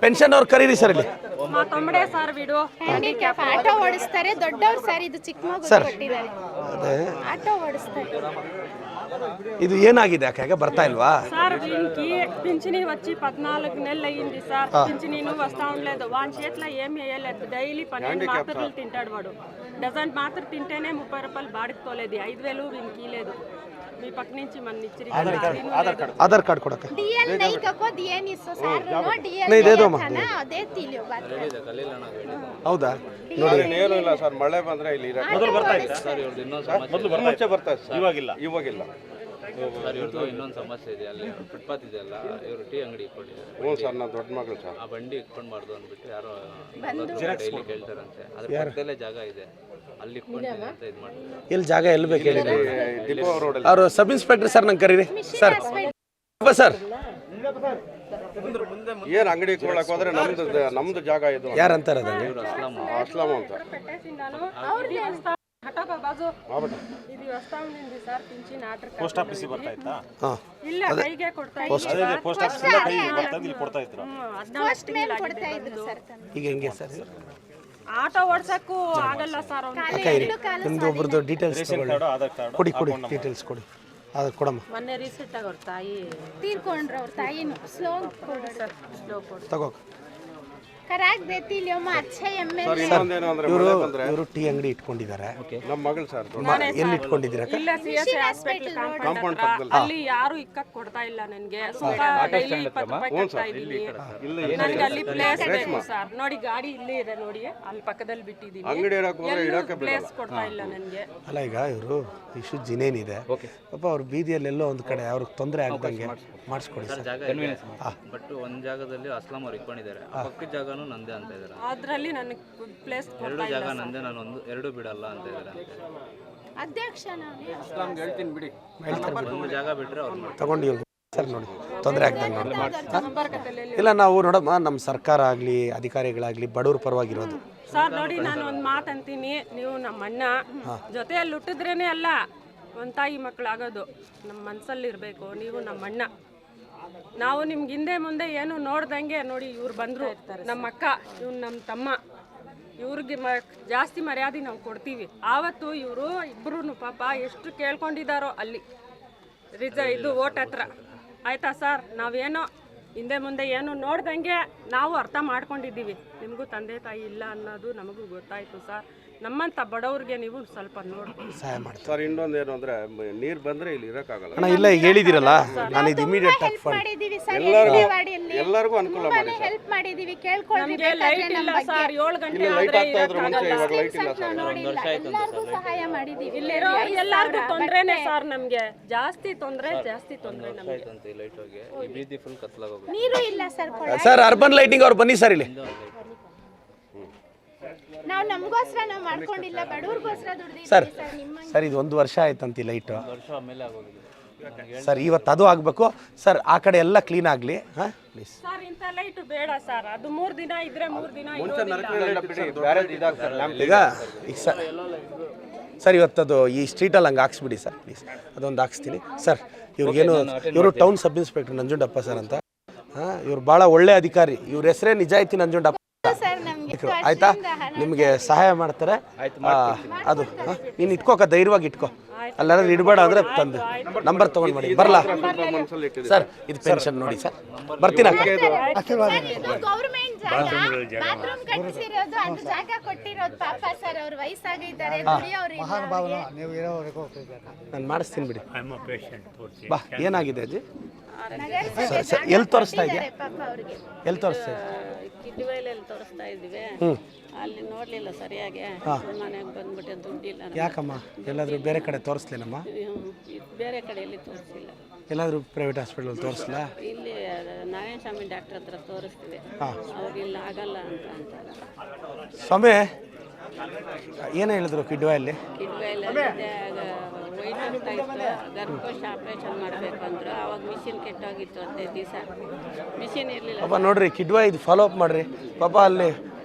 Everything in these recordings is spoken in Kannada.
ಪೆನ್ಷನ್ ಅವ್ರು ಕರೀರಿ ಸರ್ ಇಲ್ಲಿ. ಹ್ಯಾಂಡಿಕ್ಯಾಪ್ ಆಟೋ ಓಡಿಸ್ತಾರೆ, ದೊಡ್ಡವರು ಸರ್. ಇದು ಚಿಕ್ಕ ಮಗು ಕೊಟ್ಟಿದ್ದಾರೆ, ಆಟೋ ಓಡಿಸ್ತಾರೆ. ఇది ఏనాಗಿದೆ అక్క ಬರ್ತಾ ఇల్వా సార్ దీనికి పింఛని వచ్చి 14 నెలలు అయ్యింది సార్. పింఛనీను వస్తా ఉండలేదు. వాని చేతిలో ఏమి వేయలేదు. డైలీ 12 మాత్రలు తింటాడు వాడు. డజన్ మాత్ర తింటేనే 30 రూపాయలు బాడికి తోలేదు. 5000 వీనికి లేదు. మీ పక్క నుంచి మన ఇచ్చిరి आधार कार्ड ಕೊಡಕ डीएल नहीं कको डीएन इसो सर नो डीएल नहीं दे दो मा ಅದೇ ತಿಲಿಯೋ ಬಾತ್ ಹೌದಾ ನೋಡಿ ಏನು ಇಲ್ಲ ಸರ್. ಮಳೆ ಬಂದ್ರೆ ಇಲ್ಲಿ ಮೊದಲು ಬರ್ತಾ ಇತ್ತು ಸರ್. ಇವ್ರದ್ದು ಇನ್ನೊಂದು ಮುಂಚೆ ಬರ್ತಾ ಇತ್ತು ಸರ್. ಇವಾಗಿಲ್ಲ ಸರ್. ಇವ್ರದ್ದು ಇನ್ನೊಂದು ಸಮಸ್ಯೆ ಇದೆ. ಅಲ್ಲಿ ಫುಟ್ಪಾತ್ ಇದೆ ಅಲ್ಲ, ಇವರು ಟೀ ಅಂಗಡಿ ಇಟ್ಕೊಂಡಿದ್ದಾರೆ. ಹ್ಞೂ ಸರ್, ನಾವು ದೊಡ್ಡ ಮಗಳು ಸರ್. ಆ ಬಂಡಿ ಇಟ್ಕೊಂಡ್ಬಾರ್ದು ಅಂದ್ಬಿಟ್ಟು ಯಾರೋ ಡೈಲಿ ಕೇಳ್ತಾರಂತೆ. ಅದ್ರ ಪಕ್ಕದಲ್ಲೇ ಜಾಗ ಇದೆ, ಅಲ್ಲಿ ಇಟ್ಕೊಂಡಿದ್ದೀನಿ ಅಂತ ಇದು ಮಾಡ್ತಾರೆ. ಎಲ್ಲಿ ಜಾಗ ಎಲ್ಲಿ ಬೇಕು ಹೇಳಿ. ಡಿಪೋ ರೋಡ್ ಅವರು ಸಬ್ ಇನ್ಸ್ಪೆಕ್ಟರ್ ಸರ್ ನಂಗೆ ಕರೀರಿ ಸರ್. ಸರ್ ಏನು ಅಂಗಡಿ ಇಟ್ಕೊಳಕ್ ಹೋದ್ರೆ ನಮ್ದು ಜಾಗ ಇದು. ಯಾರು ಅಂತಾರೆ ಅದನ್ನು? ಅಸ್ಲಾಂ ಅಂತ. పోస్ట్ ఆఫీస్ ಬರ್ತಾ ಇತ್ತಾ? ಇಲ್ಲ, ಕೈಗೆ ಕೊಡ್ತಾ ಅದೇ ಪೋಸ್ಟ್ ಆಫೀಸ್ ಇಂದ ಕೈ ಬರ್ತಾ ಇಲ್ಲಿ ಕೊಡ್ತಾ ಇದ್ರು. ಫಸ್ಟ್ ಮೇಲ್ ಕೊಡ್ತಾ ಇದ್ರು ಸರ್. ಈಗ ಹೆಂಗೆ ಸರ್? ಆಟೋ ಓಡ್ಸಕ್ಕೂ ಆಗಲ್ಲ ಸರ್. ನಿಮ್ದು ಒಬ್ರದ್ದು ಡೀಟೇಲ್ಸ್ ಕೊಡಿ ಡೀಟೇಲ್ಸ್ ಕೊಡಿ. ಅದು ಕೊಡಮ್ಮ. ಮೊನ್ನೆ ರೀಸೆಂಟ್ ಆಗಿ ಅವ್ರ ತಾಯಿ ತೀರ್ಕೊಂಡ್ರು. ಅವ್ರ ತಾಯಿನು ಸ್ಲೋ ಕೊಡು ಸರ್, ಸ್ಲೋ ಕೊಡು. ತಗೋ. ಕರಾಕ್ ದೇತಿ ಲಿಯೋ ಮಾ ಅಚ್ಚಾ ಎಮ್ಎಲ್. ಸರ್ ಇನ್ನೊಂದೇನು ಅಂದ್ರೆ ಮಳೆ ಬಂದ್ರೆ ಇವರು ಟೀ ಅಂಗಡಿ ಇಟ್ಕೊಂಡಿದ್ದಾರೆ. ನಮ್ಮ ಮಗಳು ಸರ್. ಎಲ್ಲಿ ಇಟ್ಕೊಂಡಿದ್ದೀರಾ? ಇಲ್ಲ, ಸಿಎಸ್ಸಿ ಹಾಸ್ಪಿಟಲ್ ಕಾಂಪೌಂಡ್ ಪಕ್ಕದಲ್ಲಿ. ಅಲ್ಲಿ ಯಾರು ಇಕ್ಕಕ್ ಕೊಡ್ತಾ ಇಲ್ಲ ನನಗೆ. ಡೈಲಿ 20 ರೂಪಾಯಿ ಕಟ್ತಾ ಇದ್ದೀನಿ. ನನಗೆ ಅಲ್ಲಿ ಪ್ಲೇಸ್ ಬೇಕು ಸರ್. ನೋಡಿ ಗಾಡಿ ಇಲ್ಲೇ ಇದೆ ನೋಡಿ, ಅಲ್ಲಿ ಪಕ್ಕದಲ್ಲಿ ಬಿಟ್ಟಿದ್ದೀನಿ. ಅಂಗಡಿ ಇಡಕ್ಕೆ ಪ್ಲೇಸ್ ಕೊಡ್ತಾ ಇಲ್ಲ ನನಗೆ. ಅಲ್ಲ, ಈಗ ಇವರು ಇಶ್ಯೂ ಜಿನೇನಿದೆ ಪಾಪ. ಅವ್ರ ಬೀದಿಯಲ್ಲೆಲ್ಲೋ ಒಂದು ಕಡೆ ಅವ್ರಿಗೆ ತೊಂದರೆ ಆಗ್ದಂಗೆ ಮಾಡಿಸ್ಕೊಡಿ ಸರ್. ಜಾಗ ಬಟ್ ಒಂದ್ ಜಾಗದಲ್ಲಿ ಅಸ್ಲಾಂ ಅವ್ರು ಇಟ್ಕೊಂಡಿದ್ದಾರೆ. ಪಕ್ಕದ ಜಾಗನೂ ನಂದೇ ಅಂತ ಇದ್ದಾರೆ. ಅದ್ರಲ್ಲಿ ನನಗೆ ಪ್ಲೇಸ್ ಎರಡು ಜಾಗ ನಂದೇ, ನಾನು ಎರಡು ಬಿಡಲ್ಲ ಅಂತ ಇದ್ದಾರೆ. ಅಧ್ಯಕ್ಷ ನಾನು ಅಸ್ಲಾಂಗೆ ಹೇಳ್ತೀನಿ ಬಿಡಿ. ಒಂದು ಜಾಗ ಬಿಟ್ರೆ ಅವ್ರು ತಗೊಂಡು ಸರ್ ನೋಡಿ, ತೊಂದರೆ ಆಗ್ದಂಗೆ ನೋಡಿ. ಇಲ್ಲ, ನಾವು ನೋಡಮ್ಮ, ನಮ್ಮ ಸರ್ಕಾರ ಆಗಲಿ ಅಧಿಕಾರಿಗಳಾಗಲಿ ಬಡವ್ರ ಪರವಾಗಿರೋದು ಸರ್. ನೋಡಿ, ನಾನು ಒಂದು ಮಾತಂತೀನಿ. ನೀವು ನಮ್ಮ ಅಣ್ಣ ಜೊತೆಯಲ್ಲಿ ಹುಟ್ಟಿದ್ರೇನೆ ಅಲ್ಲ ಒಂದು ತಾಯಿ ಮಕ್ಕಳಾಗೋದು. ನಮ್ಮ ಮನಸ್ಸಲ್ಲಿ ಇರಬೇಕು. ನೀವು ನಮ್ಮ ಅಣ್ಣ. ನಾವು ನಿಮ್ಗೆ ಹಿಂದೆ ಮುಂದೆ ಏನು ನೋಡ್ದಂಗೆ ನೋಡಿ ಇವ್ರು ಬಂದರು. ನಮ್ಮ ಅಕ್ಕ, ಇವ್ನು ನಮ್ಮ ತಮ್ಮ. ಇವ್ರಿಗೆ ಜಾಸ್ತಿ ಮರ್ಯಾದೆ ನಾವು ಕೊಡ್ತೀವಿ. ಆವತ್ತು ಇವರು ಇಬ್ಬರೂ ಪಾಪ ಎಷ್ಟು ಕೇಳ್ಕೊಂಡಿದ್ದಾರೋ ಅಲ್ಲಿ ಇದು ಓಟ್ ಹತ್ರ. ಆಯಿತಾ ಸರ್? ನಾವೇನೋ ಹಿಂದೆ ಮುಂದೆ ಏನು ನೋಡ್ದಂಗೆ ನಾವು ಅರ್ಥ ಮಾಡ್ಕೊಂಡಿದ್ದೀವಿ. ನಿಮಗೂ ತಂದೆ ತಾಯಿ ಇಲ್ಲ ಅನ್ನೋದು ನಮಗೂ ಗೊತ್ತಾಯಿತು ಸರ್. ನಮ್ಮಂತ ಬಡವ್ರಿಗೆ ನೀವು ಸ್ವಲ್ಪ ನೋಡಿ ಸಹಾಯ ಮಾಡಿ ಸರ್. ಇನ್ನೊಂದೇನು ಅಂದ್ರೆ ನೀರು ಬಂದ್ರೆ ಇಲ್ಲಿ ಇರಕ್ಕಾಗಲ್ಲ. ಅಣ್ಣ, ಇಲ್ಲ ಈಗ ಹೇಳಿದಿರಲ್ಲ, ನಾನು ಇದು ಇಮಿಡಿಯೇಟ್ ಆಗಿ ಫಂಡ್ ಮಾಡಿದೀವಿ ಸರ್. ಎಲ್ಲರಿಗೂ ಅನುಕೂಲ ಮಾಡಿ ಸರ್. ಹೆಲ್ಪ್ ಮಾಡಿದೀವಿ. ಕೇಳ್ಕೊಳ್ಳಿ. ಲೈಟ್ ಇಲ್ಲ ಸರ್. 7 ಗಂಟೆ ಲೈಟ್ ಆಗ್ತಾ ಇದ್ರು ಮುಂಚೆ, ಇವಾಗ ಲೈಟ್ ಇಲ್ಲ ಸರ್. ಎಲ್ಲರಿಗೂ ಸಹಾಯ ಮಾಡಿದೀವಿ. ಇಲ್ಲಿರೋ ಎಲ್ಲರಿಗೂ ತೊಂದ್ರೆನೇ ಸರ್. ನಮ್ಗೆ ಜಾಸ್ತಿ ತೊಂದ್ರೆ ನಮ್ಗೆ. ಲೈಟ್ ಹೋಗಿ ಈ ಬೀದಿ ಫುಲ್ ಕತ್ಲಾಗೋಗುತ್ತೆ. ನೀರು ಇಲ್ಲ ಸರ್. ಸರ್, ಅರ್ಬನ್ ಲೈಟಿಂಗ್ ಅವ್ರು ಬನ್ನಿ ಸರ್ ಇಲ್ಲಿ. ನಾವು ನಮಗೋಸ್ಕರ ನಾವು ಮಾಡ್ಕೊಂಡಿಲ್ಲ, ಬಡವ್ರಿಗೋಸ್ಕರ ದುಡ್ದಿದ್ದೀವಿ ಸರ್. ಸರ್. ನಿಮ್ಮ ಸರ್, ಇದು 1 ವರ್ಷ ಆಯ್ತಂತ ಈ ಲೈಟು ವರ್ಷ ಆಮೇಲೆ ಆಗೋಗಿದೆ ಸರ್. ಇವತ್ತು ಅದು ಆಗಬೇಕು ಸರ್. ಆ ಕಡೆ ಎಲ್ಲ ಕ್ಲೀನ್ ಆಗಲಿ. ಹಾಂ ಪ್ಲೀಸ್ ಸರ್. ಇಂಥ ಲೈಟ್ ಬೇಡ ಸರ್. ಅದು 3 ದಿನ ಇದ್ರೆ 3 ದಿನ ಈಗ ಸರ್ ಇವತ್ತದು ಈ ಸ್ಟ್ರೀಟಲ್ಲಿ ಹಂಗೆ ಹಾಕ್ಸ್ಬಿಡಿ ಸರ್ ಪ್ಲೀಸ್. ಅದೊಂದು ಹಾಕ್ಸ್ತೀನಿ ಸರ್. ಇವ್ರಿಗೇನು, ಇವರು town sub inspector Nanjundappa sir ಅಂತ. ಹಾಂ, ಇವ್ರು ಭಾಳ ಒಳ್ಳೆ ಅಧಿಕಾರಿ. ಇವ್ರ ಹೆಸರೇ ನಿಜಾಯಿತಿ ನಂಜುಂಡಪ್ಪ. ಸರ್ ನಮಗೆ ಆಯ್ತಾ? ನಿಮಗೆ ಸಹಾಯ ಮಾಡ್ತಾರೆ. ಅದು ನೀನು ಇಟ್ಕೋಕ, ಧೈರ್ಯವಾಗಿ ಇಟ್ಕೋ. ಅಲ್ಲಾದ್ರೂ ಇಡಬೇಡ ಅಂದ್ರೆ ತಂದು ನಂಬರ್ ತಗೊಂಡು ಮಾಡಿ ಬರಲ್ಲ ಸರ್. ಇದು ಪೆನ್ಷನ್ ನೋಡಿ ಸರ್. ಬರ್ತೀನಿ ಅಕ್ಕ. ಗೌರ್ಮೆಂಟ್ ಬಾತ್ರೂಮ್ ಕಟ್ಟಿಸಿರೋದು, ಅದು ಜಾಗ ಕೊಟ್ಟಿರೋದು ಪಾಪ ಸರ್. ಅವ್ರ ವಯಸ್ಸಾಗಿದ್ದಾರೆ, ನಾನು ಮಾಡಿಸ್ತೀನಿ ಬಿಡಿ. ಬಾ, ಏನಾಗಿದೆ ಅಜ್ಜಿ? ಎಲ್ಲಿ ತೋರಿಸ್ತಾ ಇದೆಯಾ? ಎಲ್ಲಿ ತೋರಿಸ್ತಾ ಇದೆ? ಕಿಡ್ವೈಲಲ್ಲಿ ತೋರಿಸ್ತಾ ಇದ್ದೀವಿ. ಅಲ್ಲಿ ನೋಡ್ಲಿಲ್ಲ ಸರಿಯಾಗಿ. ಮನೆಗೆ ಬಂದ್ಬಿಟ್ಟೆ, ದುಡ್ಡಿಲ್ಲ. ಯಾಕಮ್ಮ? ಎಲ್ಲಾದರೂ ಬೇರೆ ಕಡೆ ತೋರಿಸ್ಲೇನಮ್ಮ? ಬೇರೆ ಕಡೆಯಲ್ಲಿ ತೋರಿಸಿಲ್ಲ. ಎಲ್ಲಾದರೂ ಪ್ರೈವೇಟ್ ಹಾಸ್ಪಿಟಲ್ ತೋರಿಸ್ಲಾ? ಇಲ್ಲಿ ನಾರಾಯಣ ಸ್ವಾಮಿ ಡಾಕ್ಟರ್ ಹತ್ರ ತೋರಿಸ್ತೀವಿ. ಅವ್ರು ಇಲ್ಲ ಆಗಲ್ಲ ಅಂತ ಅಂತಾರೆ. ಸ್ವಾಮಿ ಏನು ಹೇಳಿದ್ರು ಕಿಡ್ವಾಯಲ್ಲಿ? ಕಿಡ್ವೈಲಲ್ಲಿ ವೈಟ್ ಆಗ್ತಾ ಇತ್ತು. ಗರ್ಭಕೋಶ ಆಪ್ರೇಷನ್ ಮಾಡಬೇಕು ಅಂದರು. ಆವಾಗ ಮಿಷಿನ್ ಕೆಟ್ಟೋಗಿತ್ತು 15 ದಿವಸ. ಮಿಷಿನ್ ಇರಲಿಲ್ಲ. ಪಾಪ ನೋಡ್ರಿ, ಕಿಡ್ವಾ ಇದು ಫಾಲೋ ಅಪ್ ಮಾಡಿರಿ ಪಾಪ. ಅಲ್ಲಿ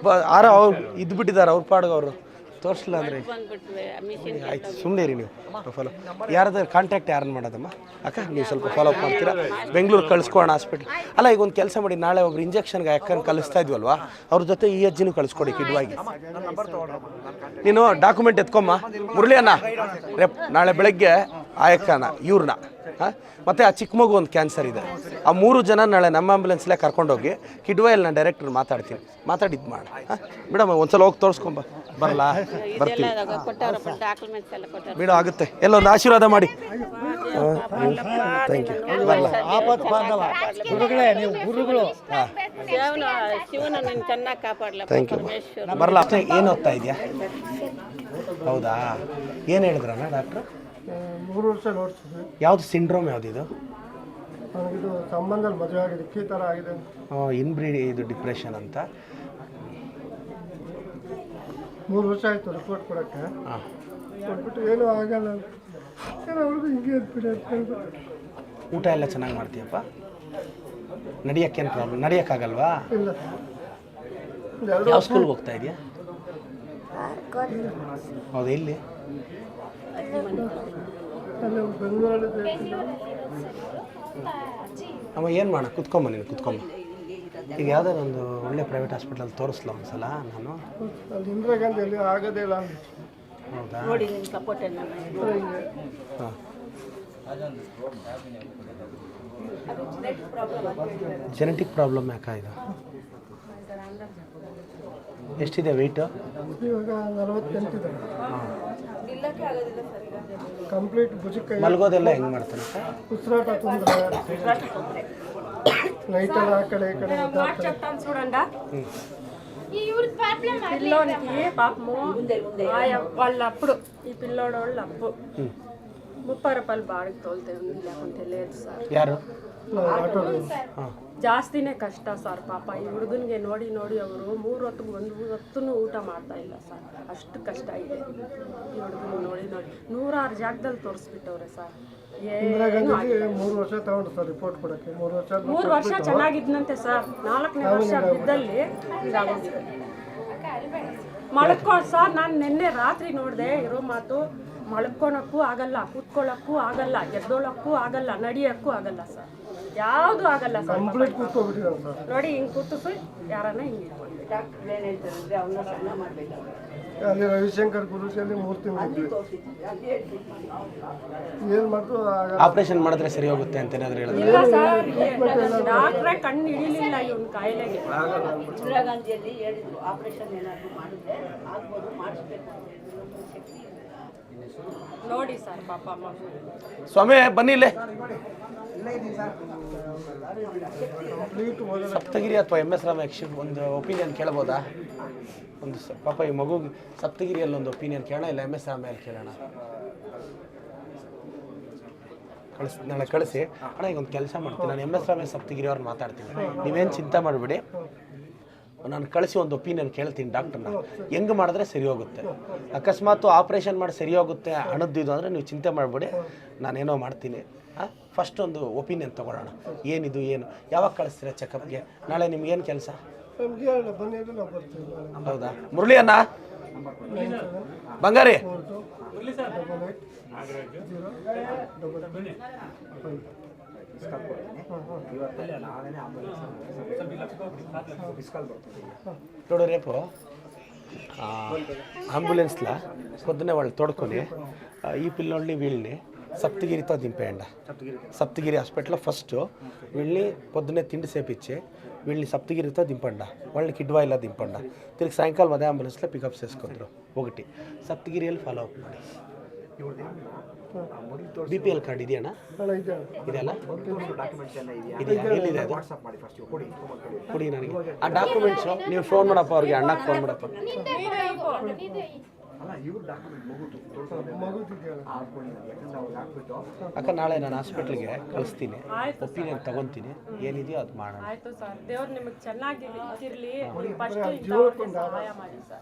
ಆರ ಅವ್ರು ಇದ್ದು ಬಿಟ್ಟಿದ್ದಾರೆ ಅವ್ರ ಪಾಡ್ಗೆ ಅವರು. ತೋರಿಸಲಿಲ್ಲ ಅಂದರೆ ಆಯ್ತು ಸುಮ್ಮನೆ ಇರಿ ನೀವು ಫಾಲೋ ಯಾರಾದ್ರೂ ಕಾಂಟ್ಯಾಕ್ಟ್ ಯಾರನ್ನು ಮಾಡೋದಮ್ಮ ಅಕ್ಕ ನೀವು ಸ್ವಲ್ಪ ಫಾಲೋ ಅಪ್ ಮಾಡ್ತೀರಾ ಬೆಂಗಳೂರು ಕಳಿಸ್ಕೊಣ ಹಾಸ್ಪಿಟ್ಲ್ ಅಲ್ಲ ಈಗ ಒಂದು ಕೆಲಸ ಮಾಡಿ ನಾಳೆ ಒಬ್ರು ಇಂಜೆಕ್ಷನ್ಗೆ ಯಾಕಂದ್ರೆ ಕಳಿಸ್ತಾ ಇದ್ವಲ್ವಾ ಅವ್ರ ಜೊತೆ ಈ ಅಜ್ಜಿನೂ ಕಳಿಸ್ಕೊಡಿ ಕಿಡ್ವಾಗಿ ನೀನು ಡಾಕ್ಯುಮೆಂಟ್ ಎತ್ಕೊಮ್ಮ ಮುರಳಿ ಅಣ್ಣ ರೇಪ್ ನಾಳೆ ಬೆಳಗ್ಗೆ ಆಯಕ್ಕನ ಇವ್ರನ್ನ ಮತ್ತು ಆ ಚಿಕ್ಕ ಮಗು ಒಂದು ಕ್ಯಾನ್ಸರ್ ಇದೆ ಆ 3 ಜನ ನಾಳೆ ನಮ್ಮ ಆಂಬುಲೆನ್ಸ್ಲೇ ಕರ್ಕೊಂಡೋಗಿ ಕಿಡ್ವಾಯಲ್ಲಿ ನಾನು ಡೈರೆಕ್ಟರ್ ಮಾತಾಡ್ತೀನಿ ಮಾತಾಡಿದ್ದು ಮಾಡಿ ಮೇಡಮ್ ಒಂದ್ಸಲ ಹೋಗಿ ತೋರಿಸ್ಕೊಂಬ ಬರಲ್ಲ ಬರ್ತೀವಿ ಮೇಡಮ್ ಆಗುತ್ತೆ ಎಲ್ಲೊಂದು ಆಶೀರ್ವಾದ ಮಾಡಿ ಥ್ಯಾಂಕ್ ಯು ಬರಲ್ಲ ಥ್ಯಾಂಕ್ ಯು ಬರಲ್ಲ ಅಷ್ಟೇ ಏನು ಓದ್ತಾ ಇದೆಯಾ ಹೌದಾ ಏನು ಹೇಳಿದ್ರಣ್ಣ ಡಾಕ್ಟ್ರು 3 ವರ್ಷ ನೋಡ್ತಿದ್ವಿ ಯಾವುದು ಸಿಂಡ್ರೋಮ್ ಯಾವುದಿದು ನನಗಿದು ಸಂಬಂಧದಲ್ಲಿ ಮದುವೆ ಆಗಿದೆ ಈ ಥರ ಆಗಿದೆ ಇನ್ಬ್ರೀಡ್ ಇದು ಡಿಪ್ರೆಷನ್ ಅಂತ 3 ವರ್ಷ ಆಯಿತು ರಿಪೋರ್ಟ್ ಕೊಡೋಕ್ಕೆ ಕೊಟ್ಬಿಟ್ಟು ಏನೂ ಆಗಲ್ಲ ಏನೋ ಅವ್ರಿಗೂ ಹಿಂಗೆ ಇದ್ಬಿಡಿ ಅಂತ ಹೇಳ್ಬಿಟ್ಟು ಊಟ ಎಲ್ಲ ಚೆನ್ನಾಗಿ ಮಾಡ್ತೀಯಪ್ಪ ನಡಿಯೋಕ್ಕೇನು ಪ್ರಾಬ್ಲಮ್ ನಡಿಯೋಕ್ಕಾಗಲ್ವಾ ಇಲ್ಲ ಯಾವ ಸ್ಕೂಲ್ಗೆ ಹೋಗ್ತಾ ಇದೆಯಾ ಹೌದು ಎಲ್ಲಿ ಅಲ್ಲಿ ಬೆಂಗಳೂರಲ್ಲಿ ಅಮ್ಮ ಏನು ಮಾಡೋಣ ಕುತ್ಕೊಂಬ ನೀನು ಕುತ್ಕೊಂಬ ಈಗ ಯಾವುದಾದ್ರು ಒಂದು ಒಳ್ಳೆ ಪ್ರೈವೇಟ್ ಹಾಸ್ಪಿಟಲ್ ತೋರಿಸ್ಲ ಒಂದ್ಸಲ ನಾನು ಅಲ್ಲಿ ಇಂದಿರಾ ಗಾಂಧಿಯಲ್ಲಿ ಆಗೋದೇ ಇಲ್ಲ ಹೌದಾ ಹಾಂ ಜೆನೆಟಿಕ್ ಪ್ರಾಬ್ಲಮ್ ಯಾಕೆ ಇದು ಎಷ್ಟಿದೆ ವೆಯ್ಟು ಇವಾಗ 48 ಇದೆ ಕಂಪ್ಲೀಟ್ ಭುಜಕ್ಕೆ ಮಲ್ಗೋದೆಲ್ಲ ಹೆಂಗೆ ಮಾಡ್ತಾನೆ ಉಸಿರಾಟ ತೊಂದರೆ ನೈಟಲ್ಲಿ ಆ ಕಡೆ ಈ ಕಡೆ పిల్లోనికి పాపము వాళ్ళ అప్పుడు ఈ పిల్లోడు వాళ్ళు అప్పు 30 రూపాయలు బాడికి తోలుతే ఉంది లేకుంటే లేదు సార్ ಯಾರು ಜಾಸ್ತಿನೇ ಕಷ್ಟ ಸರ್ ಪಾಪ ಈ ಹುಡುಗನಿಗೆ ನೋಡಿ ನೋಡಿ ಅವರು 3 ಹೊತ್ತು ಒಂದು ಹೊತ್ತೂ ಊಟ ಮಾಡ್ತಾ ಇಲ್ಲ ಸರ್ ಅಷ್ಟು ಕಷ್ಟ ಇದೆ ಈ ಹುಡುಗನ ನೋಡಿ ನೋಡಿ 106 ಜಾಗದಲ್ಲಿ ತೋರಿಸ್ಬಿಟ್ಟವ್ರೆ ಸರ್ ಇಂದಿರಾ ಗಾಂಧಿ 3 ವರ್ಷ ತಗೊಂಡು ಸರ್ ರಿಪೋರ್ಟ್ ಕೊಡೋಕ್ಕೆ 3 ವರ್ಷ ಚೆನ್ನಾಗಿದ್ನಂತೆ ಸರ್ 4ನೇ ವರ್ಷ ಬಿದ್ದಲ್ಲಿ ಇದಾಗೋಗಿದೆ ಮಲ್ಕೊ ಸರ್ ನಾನು ನಿನ್ನೆ ರಾತ್ರಿ ನೋಡಿದೆ ಇರೋ ಮಾತು ಮಲ್ಕೊಳಕ್ಕೂ ಆಗಲ್ಲ ಕೂತ್ಕೊಳ್ಳೋಕ್ಕೂ ಆಗಲ್ಲ ಎದ್ದೋಳಕ್ಕೂ ಆಗಲ್ಲ ನಡಿಯೋಕ್ಕೂ ಆಗಲ್ಲ ಸರ್ ಯಾವುದು ಆಗಲ್ಲ ಸರ್ ಕಂಪ್ಲೀಟ್ ಕೂತ್ಕೊಬಿಟ್ಟಿದ್ದಾರೆ ಸರ್ ನೋಡಿ ಹಿಂಗೆ ಕೂತಿಸಿ ಯಾರನ್ನ ಹಿಂಗೆ ಅಲ್ಲಿ ರವಿಶಂಕರ್ ಗುರುಜಿಯಲ್ಲಿ 3 ತಿಂಗಳು ಏನು ಮಾಡಿದ್ರು ಆಪರೇಷನ್ ಮಾಡಿದ್ರೆ ಸರಿ ಹೋಗುತ್ತೆ ಅಂತ ಏನಾದರೂ ಹೇಳಿದ್ರೆ ಇಲ್ಲ ಸರ್ ಡಾಕ್ಟ್ರೇ ಕಣ್ಣು ಹಿಡಿಲಿಲ್ಲ ಇವನ್ ಕಾಯಿಲೆಗೆ ಇಂದಿರಾ ಗಾಂಧಿಯಲ್ಲಿ ಹೇಳಿದ್ರು ಆಪರೇಷನ್ ಏನಾದರೂ ಮಾಡಿದ್ರೆ ಆಗ್ಬೋದು ಮಾಡಿಸ್ಬೇಕು ನೋಡಿ ಸರ್ ಪಾಪ ಅಮ್ಮ ಸ್ವಾಮಿ ಬನ್ನಿಲ್ಲೇ ಕಂಪ್ಲೀಟ್ ಓದೋದು ಸಪ್ತಗಿರಿ ಅಥವಾ MS ರಾಮ ಒಂದು ಒಪಿನಿಯನ್ ಕೇಳ್ಬೋದಾ ಒಂದು ಪಾಪ ಈ ಮಗು ಸಪ್ತಗಿರಿಯಲ್ಲಿ ಒಂದು ಒಪಿನಿಯನ್ ಕೇಳೋಣ ಇಲ್ಲ MS ರಾಮಲ್ಲಿ ಕೇಳೋಣ ನಾಳೆ ಕಳಿಸಿ ಅಣ್ಣ ಈಗ ಒಂದು ಕೆಲಸ ಮಾಡ್ತೀನಿ ನಾನು MS ರಾಮ ಸಪ್ತಗಿರಿ ಅವ್ರನ್ನ ಮಾತಾಡ್ತೀನಿ ನೀವೇನು ಚಿಂತೆ ಮಾಡಿಬಿಡಿ ನಾನು ಕಳಿಸಿ ಒಂದು ಒಪಿನಿಯನ್ ಕೇಳ್ತೀನಿ ಡಾಕ್ಟರ್ನ ಹೆಂಗೆ ಮಾಡಿದ್ರೆ ಸರಿ ಹೋಗುತ್ತೆ ಅಕಸ್ಮಾತ್ ಆಪ್ರೇಷನ್ ಮಾಡಿ ಸರಿ ಹೋಗುತ್ತೆ ಅನ್ನೋದಿದ್ದು ಅಂದರೆ ನೀವು ಚಿಂತೆ ಮಾಡಿಬಿಡಿ ನಾನೇನೋ ಮಾಡ್ತೀನಿ ಫಸ್ಟ್ ಒಂದು ಒಪಿನಿಯನ್ ತೊಗೊಳ್ಳೋಣ ಏನಿದು ಏನು ಯಾವಾಗ ಕಳಿಸ್ತೀರಾ ಚೆಕಪ್ಗೆ ನಾಳೆ ನಿಮ್ಗೇನು ಕೆಲಸ ನಮ್ಗೆ ಹೇಳೋಣ ಬನ್ನಿ ಅಂದ್ರೆ ನಾವು ಬರ್ತೀವಿ ಹೌದಾ ಮುರಳಿ ಅಣ್ಣ ಬಂಗಾರಿ చూడు రేపు అంబులెన్స్లో పొద్దున్నే వాళ్ళు తోడుకొని ఈ పిల్లోళ్ళని వీళ్ళని సప్తగిరితో దింపేయండి సప్తగిరి హాస్పిటల్లో ఫస్ట్ వీళ్ళని పొద్దున్నే తిండి సేపిచ్చి వీళ్ళని సప్తగిరితో దింపండి వాళ్ళని కిడ్వాయిలా దింపండి తిరిగి సాయంకాలం అదే అంబులెన్స్లో పికప్ చేసుకుంటారు ఒకటి సప్తగిరిಯಲ್ಲಿ ಫಾಲೋ ಅಪ್ ಮಾಡಿ BPL ಕಾರ್ಡ್ ಇದೆಯಣ್ಣ ಇದೆಯಲ್ಲ ಇದೆಯಾ ಎಲ್ಲಿದೆ ಅದು ಕೊಡಿ ನನಗೆ ಆ ಡಾಕ್ಯುಮೆಂಟ್ಸು ನೀವು ಫೋನ್ ಮಾಡಪ್ಪ ಅವ್ರಿಗೆ ಅಣ್ಣಕ್ಕೆ ಫೋನ್ ಮಾಡಪ್ಪ ಅಕ್ಕ ನಾಳೆ ನಾನು ಹಾಸ್ಪಿಟ್ಲಿಗೆ ಕಳಿಸ್ತೀನಿ ಒಪಿನಿಯನ್ ತಗೊತೀನಿ ಏನಿದೆಯೋ ಅದು ಮಾಡೋಣ ಆಯ್ತು ಸರ್ ದೇವ್ರು ನಿಮಗೆ ಚೆನ್ನಾಗಿ ಇರ್ಲಿ ಫಸ್ಟ್ ಸಹಾಯ ಮಾಡಿ ಸರ್